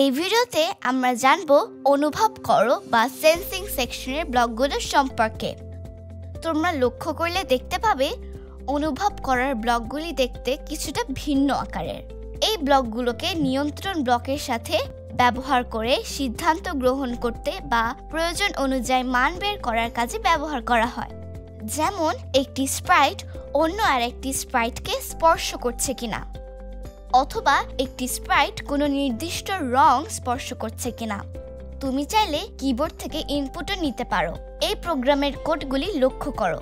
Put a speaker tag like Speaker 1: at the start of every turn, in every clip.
Speaker 1: এই ভিডিওতে আমরা জানবো অনুভব করো বা সেন্সিং সেকশনের ব্লকগুলো সম্পর্কে। তোমরা লক্ষ্য করলে দেখতে পাবে অনুভব করার ব্লকগুলি দেখতে কিছুটা ভিন্ন আকারের। এই ব্লকগুলোকে নিয়ন্ত্রণ ব্লকের সাথে ব্যবহার করে সিদ্ধান্ত গ্রহণ করতে বা প্রয়োজন অনুযায়ী মান বের করার কাজে ব্যবহার করা হয়। যেমন একটি স্প্রাইট অন্য আরেকটি স্প্রাইটকে স্পর্শ করছে কিনা, অথবা একটি স্প্রাইট কোনো নির্দিষ্ট রং স্পর্শ করছে কিনা। তুমি চাইলে কিবোর্ড থেকে ইনপুটও নিতে পারো। এই প্রোগ্রামের কোডগুলি লক্ষ্য করো।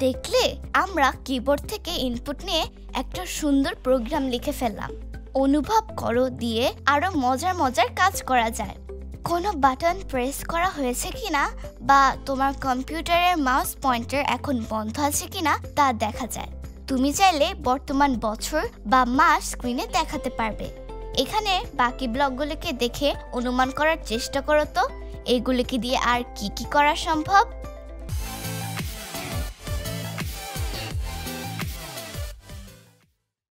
Speaker 1: দেখলে আমরা কিবোর্ড থেকে ইনপুট নিয়ে একটা সুন্দর প্রোগ্রাম লিখে ফেললাম। অনুভব করো দিয়ে আরো মজার মজার কাজ করা যায়। কোনো বাটন প্রেস করা হয়েছে কিনা বা তোমার কম্পিউটারের মাউস পয়েন্টার এখন বন্ধ আছে কিনা তা দেখা যায়। তুমি চাইলে বর্তমান বছর বা মাস স্ক্রিনে দেখাতে পারবে। এখানে বাকি ব্লকগুলোকে দেখে অনুমান করার চেষ্টা করো তো এগুলোকে দিয়ে আর কি কি করা সম্ভব।